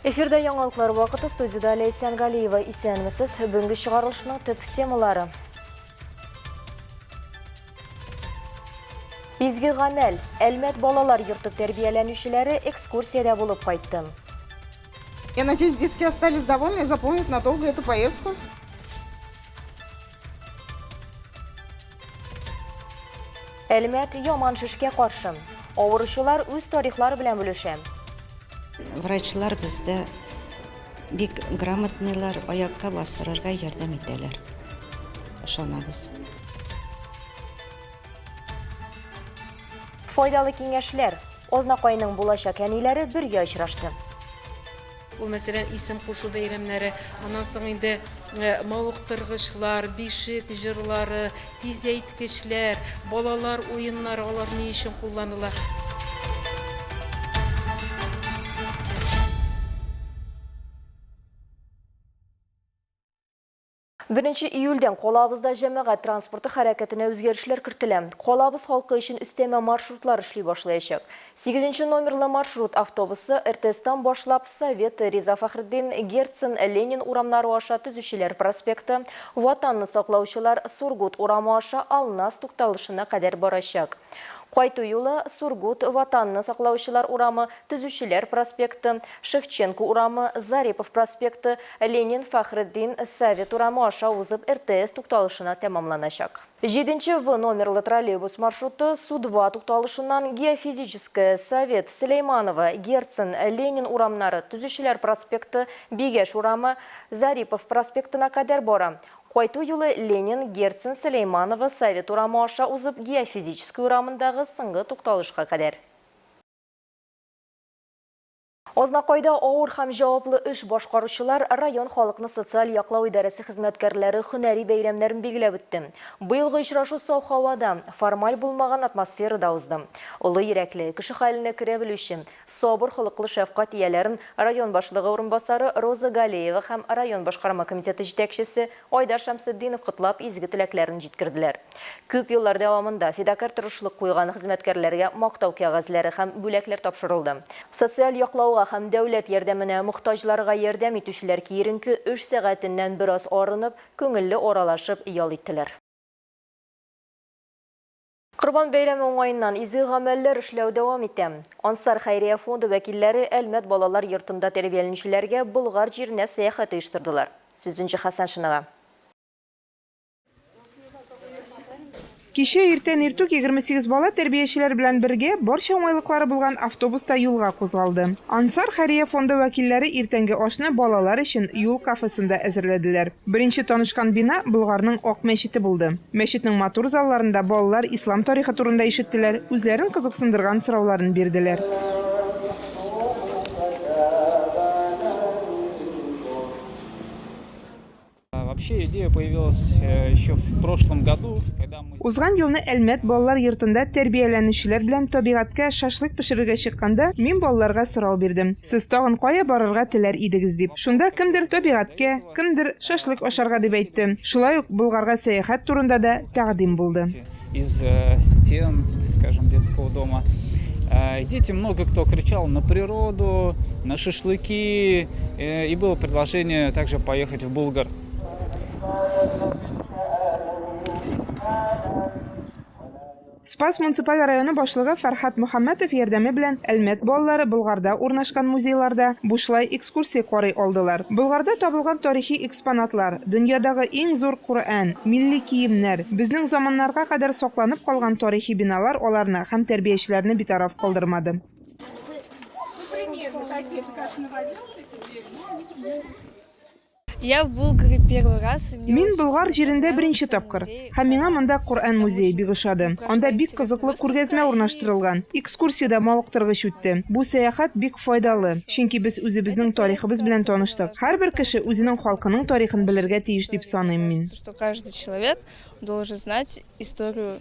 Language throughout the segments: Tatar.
Эфирда яңалыклар вакыты, студияда Лейсан Галиева. Исәнмесез, бүгінгі шығарылышының төп темалары. Изге гамәл, Әлмәт балалар йорты тәрбияләнүчеләре экскурсияда булып кайтты. Я надеюсь, детки остались довольны и запомнят надолго эту поездку. Әлмәт яман шишкә каршы. Авыручылар үз тарихлары белән бүлешә. Врачлар бездә бик грамотныйлар, аякка бастырырга ярдәм итәләр. Ышанабыз. Файдалы киңәшләр. Ознакайның булачак әниләре бергә очрашты. Bu mesela isim kuşu beyramları, ondan sonra indi mavıqtırgıçlar, bişik jırları, tiz eğitkeçler, balalar oyunları, onlar ne için kullanılır? Бірінші июльден қолабызда жәмәғат транспорты хәрәкәтенә үзгәрешләр кертелә. Қолабыз халқы үшін үстәмә маршрутлар эшли башлаячак. 8 номерлы маршрут автобусы РТС-тан башлап Совет, Риза Фахриддин, Герцен, Ленин урамнары аша Төзүчеләр проспекты, Ватанны саклаучылар Сургут урамы аша Алнас тукталышына кадәр барачак. Кайту юлы Сургут, Ватанны саклаучылар урамы, Төзүчеләр проспекты, Шевченко урамы, Зарипов проспекты, Ленин, Фахриддин, Совет урамы аша узып РТС тукталышына тәмамланачак. 7 номерлы троллейбус маршруты Су-2 тукталышыннан Геофизическая, Совет, Сулейманова, Герцен, Ленин урамнары, Төзүчеләр проспекты, Бигеш урамы, Зарипов проспектына кадәр бара. Кайту юлы Ленин, Герцен, Сулейманова, Совет урамы аша узып Геофизический урамындагы соңгы тукталышка кадәр. Ознакайда ауыр һәм җаваплы эш башкаручылар район халыкны социаль яклау идарәсе хезмәткәрләре һөнәри бәйрәмнәрен билгеләп үтте. Быелгы очрашу саф һавада, формаль булмаган атмосферада узды. Улы йөрәкле, кеше хәленә керә белүче, сабыр холыклы шәфкать ияләрен район башлыгы урынбасары Роза Галиева һәм район башкарма комитеты җитәкчесе Айдар Шәмсетдинов котлап изге теләкләрен җиткерделәр. Күп еллар дәвамында фидакар тырышлык куйган хезмәткәрләргә мактау кәгазьләре һәм бүләкләр тапшырылды. Социаль яклауга һәм дәүләт ярдәменә мохтаҗларга ярдәм итүчеләр киеренке 3 сәгатеннән бераз арынып, күңелле оралашып ял иттеләр. Корбан бәйрәме уңаеннан изге гамәлләр эшләү дәвам итә. Ансар хәйрия фонды вәкилләре Әлмәт балалар йортында тәрбияләнүчеләргә Болгар җиренә сәяхәт оештырдылар. Сүзенче Хәсән Шынага. Кичә иртән иртүк 28 бала тәрбиячеләр белән бергә барча уңайлыклары булган автобуста юлга кузгалды. Ансар хәйрия фонды вәкилләре иртәнге ашны балалар өчен юл кафесында әзерләделәр. Беренче танышкан бина Болгарның Ак мәчете булды. Мәчетнең матур залларында балалар ислам тарихы турында ишеттеләр, үзләрен кызыксындырган сорауларын бирделәр. Вообще идея появилась еще в прошлом году, когда мы... Узган елны Әлмәт балалар йортында тәрбияләнүчеләр белән табигатькә шашлык пешерергә чыкканда, мин балаларга сорау бирдем. Сез тагын кая барырга теләр идегез дип. Шунда кемдер табигатькә, кемдер шашлык ашарга дип әйтте. Шулай ук Болгарга сәяхәт турында да тәкъдим булды. Из стен, скажем, детского дома. Дети много кто кричал на природу, на шашлыки, и было предложение также поехать в Болгар. Спас муниципаль районы башлыгы Фәрхат Мөхәммәтов ярдәме белән Әлмәт балалары Болгарда урнашкан музейларда бушлай экскурсия карый алдылар. Болгарда табылган тарихи экспонатлар, дөньядагы иң зур Коръән, милли киемнәр, безнең заманнарга кадәр сакланып калган тарихи биналар аларны һәм тәрбиячеләрне битараф калдырмады. Я в Болгаре первый раз. Мин Болгар җирендә беренче тапкыр. Һәм миңа монда Коръән музее бик ошады. Анда бик кызыклы күргәзмә урнаштырылган. Экскурсиядә мавыктыргыч үтте. Бу сәяхәт бик файдалы. Чөнки без үзебезнең тарихыбыз белән таныштык. Һәрбер кеше үзенең халкының тарихын белергә тиеш дип саныйм мин. Что каждый человек должен знать историю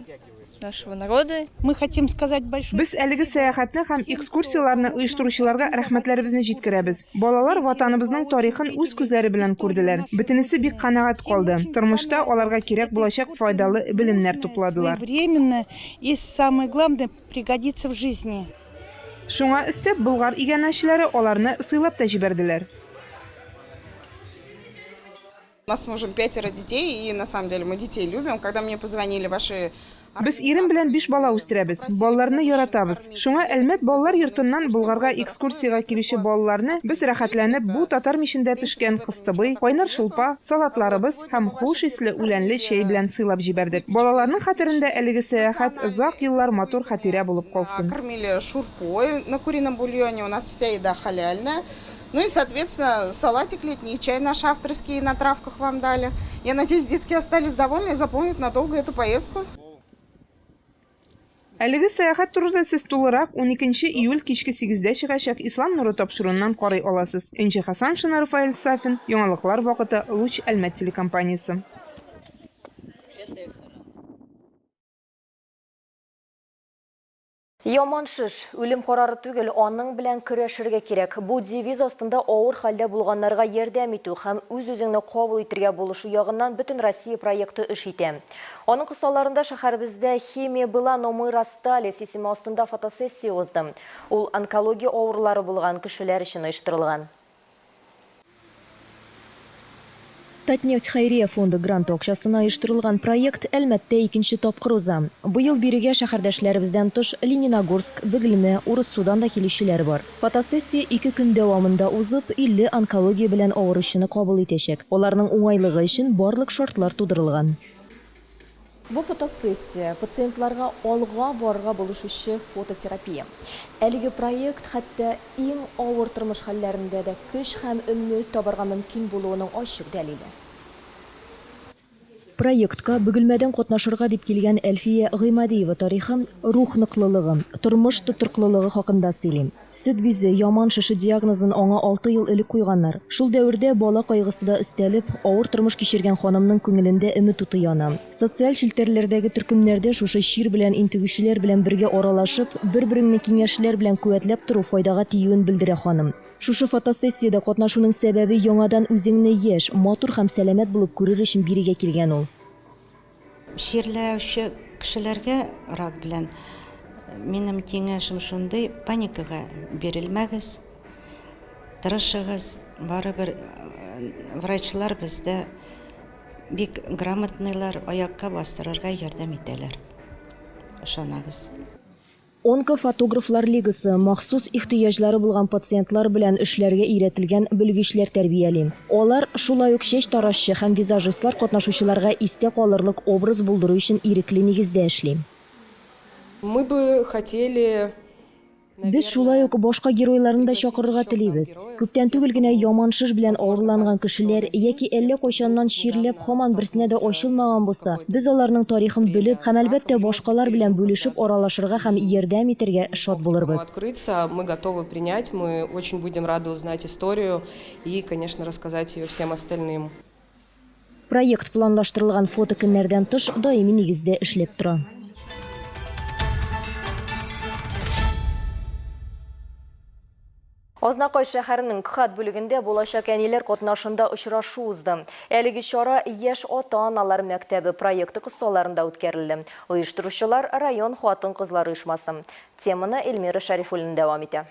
нашего народа. Мы хотим сказать большое. Без әлеге сәяхәтне һәм экскурсияларны оештыручыларга рәхмәтләребезне җиткерәбез. Балалар ватаныбызның тарихын үз күзләре белән күрделәр. Бөтенесе бик канәгать калды. Тормышта аларга кирәк булачак файдалы белемнәр тупладылар. Временно и самое главное пригодится в жизни. Шуңа өстәп Болгар игәнәчеләре аларны сыйлап та җибәрделәр. У нас с мужем 5 детей, и на самом деле мы детей любим. Когда мне позвонили ваши... Без ирем белән 5 бала үстерәбез. Балаларны яратабыз. Шуңа Әлмәт балалар йортыннан Болгарга экскурсиягә килүче балаларны без рәхәтләнеп бу татар мишендә пешкән кыстыбый, кайнар шулпа, салатларыбыз һәм хуш исле үләнле чәй белән сыйлап җибәрдек. Балаларның хәтерендә әлеге сәяхәт озак еллар матур хатирә булып калсын. Кормили шурпой на курином бульоне, у нас вся еда халяльная. Ну и, соответственно, салатик летний, чай наш авторский на травках вам дали. Я надеюсь, детки остались довольны и запомнят надолго эту поездку. Әлеге сәяхәт турында сез тулырак 12 июль кичке 8-дә чыгачак Ислам нуры тапшыруыннан карый аласыз. Энҗе Хасан Шына, Рафаэль Сафин, яңалыклар вакыты, Луч Әлмәт телекомпаниясе. Яман шиш, үлем карары түгел, аның белән көрәшергә кирәк. Бу девиз астында авыр хәлдә булганнарга ярдәм итү һәм үз-үзеңне кабул итәргә булышу ягыннан Бөтен Россия проекты эш итә. Аның кысаларында шәһәребездә химия была номы Растали исеме астында фотосессия узды. Ул онкология авырулары булган кешеләр өчен оештырылган. Татнефть Хайрия фонды грант акчасына оештырылган проект Әлмәттә 2нче тапкыр уза. Быел бирегә шәһәрдәшләребездән тыш Лениногорск, Бөгелмә, Урыс-Судан да килүчеләр бар. Фотосессия 2 көн дәвамында узып, 50 онкология белән авыручыны кабул итәчәк. Аларның уңайлыгы өчен барлык шартлар тудырылган. Бу фотосессия пациентларга алга барырга булышучы фототерапия. Әлеге проект хәтта иң авыр тормыш хәлләрендә дә көч һәм өмет табарга мөмкин булуының ачык дәлиле. Проектка Бөгелмәдән катнашырга дип килгән Әлфия Гыймадиева тарихы, рух ныклылыгы, тормыш тотрыклылыгы хакында сөйлим. Сөт бизе яман шише диагнозын аңа 6 ел элек куйганнар. Шул дәвердә бала кайгысы да өстәлеп, авыр тормыш кичергән ханымның күңелендә өмет уты яна. Социаль челтәрләрдәге төркемнәрдә шушы шир белән интегүчеләр белән бергә аралашып, бер-береңне киңәшләр белән куәтләп тору файдага тиюен белдерә ханым. Шушы фотосессияда катнашуның сәбәбе яңадан үзеңне яшь, матур һәм сәламәт булып күрер өчен бирегә килгән ул. Ширләүче кешеләргә рак белән минем киңәшем шундый: паникага бирелмәгез, тырышыгыз. Барыбер врачлар бездә бик грамотныйлар, аякка бастырырга ярдәм итәләр. Ышанагыз. Онкофотографлар лигасы махсус ихтыяҗлары булган пациентлар белән эшләргә өйрәтелгән белгечләр тәрбияли. Алар шулай ук чәч тарашы һәм визажистлар катнашучыларга истә калырлык образ булдыру өчен ирекле нигездә эшли. Мы бы хотели... Без шулай ук башка геройларны да чакырырга телибез. Күптән түгел генә яман шиш белән авырланган кешеләр яки әллә кайчаннан чирләп һаман берсенә дә ачылмаган булса, без аларның тарихын белеп һәм әлбәттә башкалар белән бүлешеп аралашырга һәм ярдәм итәргә шат булырбыз. Открыться, мы готовы принять, мы очень будем рады узнать историю и, конечно, рассказать ее всем остальным. Проект планлаштырылган фото көннәрдән тыш даими нигездә эшләп тора. Азнакай шәһәренең Кхат бүлегендә булачак әниләр катнашында очрашу узды. Әлеге чара яшь ата-аналар мәктәбе проекты кысаларында үткәрелде. Оештыручылар район хатын-кызлар оешмасы. Теманы Эльмира Шарифуллин дәвам итә.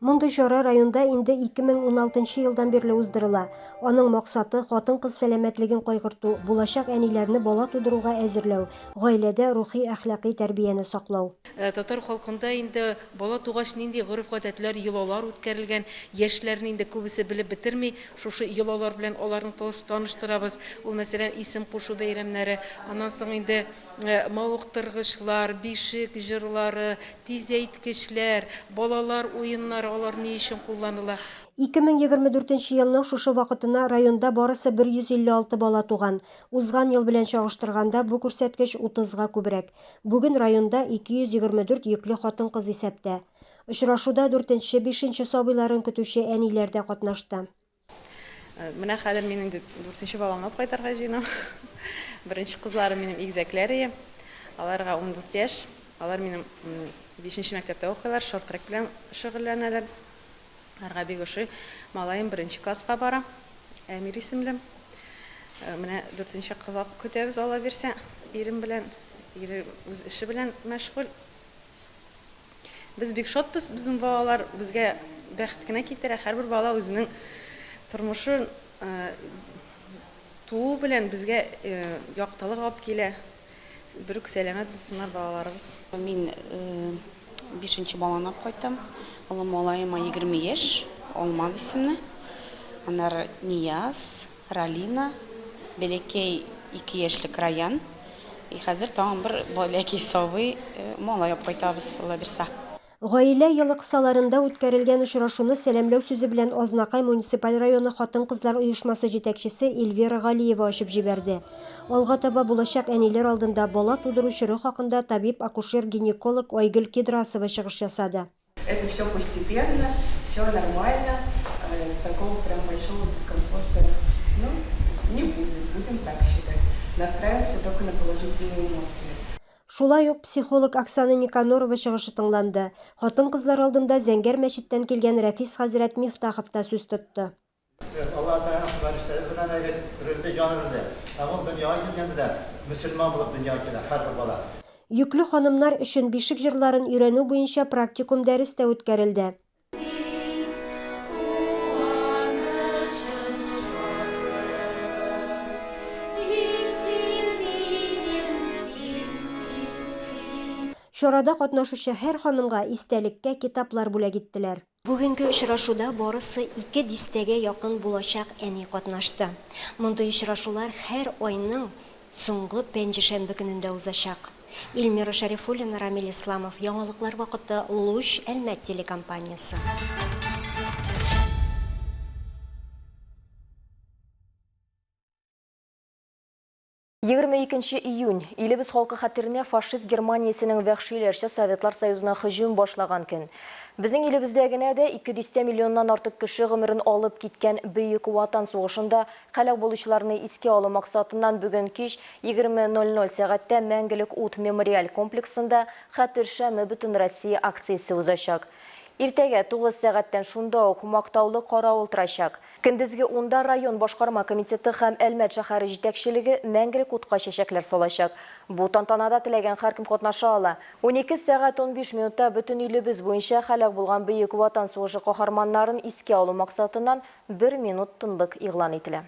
Мондый чара районда инде 2016 елдан бирле уздырыла. Аның максаты хатын-кыз сәламәтлеген кайгырту, булачак әниләрне бала тудыруга әзерләү, гаиләдә рухи-әхлакый тәрбияне саклау. Татар халкында инде бала тугач нинди гореф-гадәтләр, йолалар үткәрелгән, яшьләрне инде күбесе белеп бетерми, шушы йолалар белән аларны таныштырабыз. Ул мәсәлән исем кушу бәйрәмнәре, аннан соң инде мавыктыргычлар, бишек җырлары, тиз әйткечләр, балалар уеннары, алар ни өчен кулланыла. 2024 елның шушы вакытына районда барысы 156 бала туган. Узган ел белән чагыштырганда бу күрсәткеч 30-га күбрәк. Бүген районда 224 йөкле хатын-кыз исәптә. Очрашуда 4-нче, 5-нче сабыйларын көтүче әниләр дә катнашты. Менә хәзер минем 4-нче баламны кайтарга җыенам. Беренче кызларым минем игезәкләре. Аларга 14 яшь. Алар минем 5-нче мәктәптә укыйлар, шорт-трек белән шөгыльләнәләр. Аларга бик ошый. Малаем 1-нче класска бара. Әмир исемле. Менә 4-нче кызлар көтәбез, ала бирсә, ирем белән ире үз эше белән мәшгуль. Без бик шатбыз, безнең балалар безгә бәхет кенә китерә. Һәрбер бала үзенең тормышын туу белән безгә яктылык алып килә. Бөрек сәламәт булсыннар балаларыбыз. Мин 5-нче баланы кайтам. Улым малаема 20 яшь, Алмаз исемле. Аннары Нияз, Ралина, Белекей 2 яшьлек Раян. И хәзер тагын бер балакай сабый малай кайтабыз, Алла бирсә. Гаилә елы кысаларында үткәрелгән очрашуны сәламләү сүзе белән Азнакай муниципаль районы хатын-кызлар оешмасы җитәкчесе Эльвира Галиева ачып җибәрде. Алга таба булачак әниләр алдында бала тудыру чоры хакында табиб-акушер-гинеколог Айгөл Кедрасова чыгыш ясады. Это все постепенно, все нормально, такого прям большого дискомфорта не будет, будем так считать. Настраиваемся только на положительные эмоции. Шулай ук психолог Оксана Никанорова чыгышы тыңланды. Хатын-кызлар алдында Зәңгәр мәчеттән килгән Рәфис хәзрәт Мифтахов та сүз тотты. Йөкле ханымнар өчен бишек җырларын өйрәнү буенча практикум дәрес тә үткәрелде. Чарада катнашучы һәр ханымга истәлеккә китаплар бүләк иттеләр. Бүгенге очрашуда барысы 2 дистәгә якын булачак әни катнашты. Мондый очрашулар һәр айның соңгы пәнҗешәмбе көнендә узачак. Илмира Шәрифуллина, Рамил Исламов, яңалыклар вакыты, Луч, Әлмәт телекомпаниясе. 22 июнь илебез халкы хәтеренә фашист Германиясенең вәхшиләрчә Советлар Союзына һөҗүм башлаган көн. Безнең илебездә генә дә 200 миллионнан артык кеше гомерен алып киткән бөек ватан сугышында һәлак булучыларны искә алу максатыннан бүген кич 20:00 сәгатьтә Мәңгелек ут мемориаль комплексында Хәтер шәме бөтен Россия акциясе узачак. Иртәгә 9 сәгатьтән шунда ук мактаулы каравыл торачак. Көндезге 10-да район башкарма комитеты һәм Әлмәт шәһәре җитәкчелеге Мәңгелек утка чәчәкләр салачак. Бу тантанада теләгән һәркем катнаша ала. 12 сәгать 15 минутта бөтен илебез буенча һәлак булган бөек ватан сугышы каһарманнарын искә алу максатыннан 1 минут тынлык игълан ителә.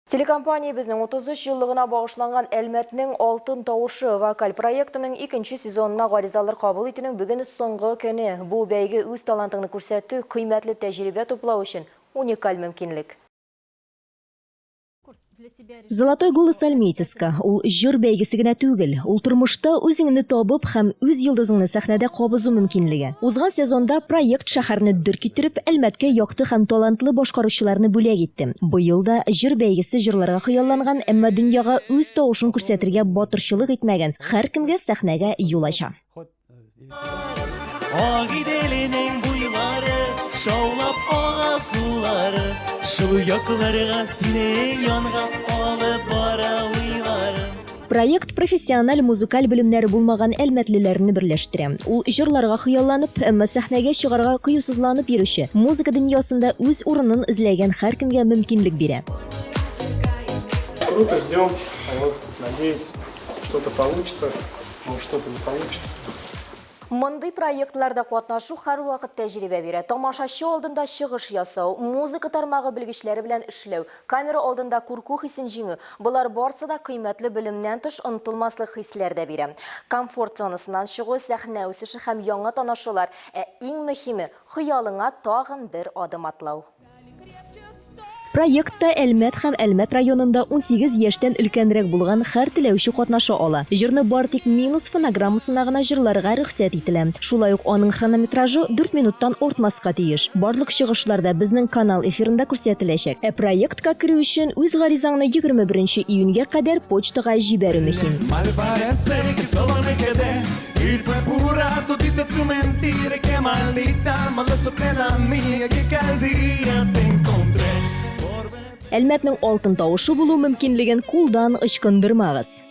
Телекомпания безнең 33 еллыгына багышланган Әлмәтнең Алтын тавышы вокаль проектының 2нче сезонына гаризалар кабул итүнең бүген соңгы көне. Бу бәйге үз талантыңны күрсәтү, кыйммәтле тәҗрибә туплау өчен уникаль мөмкинлек. Золотой голос Альметьевска. Ул җыр бәйгесе генә түгел. Ул тормышта үзеңне табып һәм үз йолдызыңны сәхнәдә кабызу мөмкинлеге. Узган сезонда проект шәһәрне дүр китереп, Әлмәткә якты һәм талантлы башкаручыларны бүләк итте. Быел да җыр бәйгесе җырларга хыялланган, әмма дөньяга үз тавышын күрсәтергә батырчылык итмәгән һәркемгә сәхнәгә юл ача. Шаулап ага сулары, шул якларга синең янга алып бара уйларым. Проект профессиональ музыкаль белемнәре булмаган әлмәтлеләрне берләштерә. Ул җырларга хыялланып, әмма сәхнәгә чыгарга кыюсызланып йөрүче, музыка дөньясында үз урынын эзләгән һәркемгә мөмкинлек бирә. Круто, ждем. Надеюсь, что-то получится, может что-то не получится. Мондый проектларда катнашу һәр вакыт тәҗрибә бирә. Тамашачы алдында чыгыш ясау, музыка тармагы белгечләре белән эшләү, камера алдында курку хисен җиңү. Булар барысы да кыйммәтле белемнән тыш онытылмаслык хисләр дә бирә. Комфорт зонасыннан чыгу, сәхнә үсеше һәм яңа танышулар, иң мөһиме хыялыңа тагын бер адым атлау. Проектта Әлмәт һәм Әлмәт районында 18 яшьтән өлкәнрәк булган һәр теләүче катнаша ала. Җырны бар тик минус фонограммасына гына җырларга рөхсәт ителә. Шулай ук аның хронометражы 4 минуттан артмаска тиеш. Барлык чыгышларда безнең канал эфирында күрсәтеләчәк. Проектка керү өчен үз гаризаңны 21 июньгә кадәр почтага җибәрү мөһим. Әлмәтнең алтын тавышы булу мөмкинлеген кулдан ычкындырмагыз.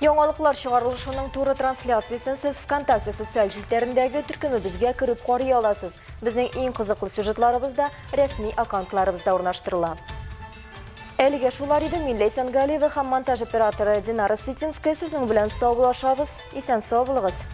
Яңалыклар чыгарылышының туры трансляциясын сез ВКонтакте социаль жилтәрендәге төркемебезгә кереп карый аласыз. Безнең иң кызыклы сюжетларыбызда рәсми аккаунтларыбызда урнаштырыла. Әлегә шулар иде. Мин Ләйсән Галиева һәм монтаж операторы Динара Ситинская сезнең белән саулашабыз. Исән сау булыгыз.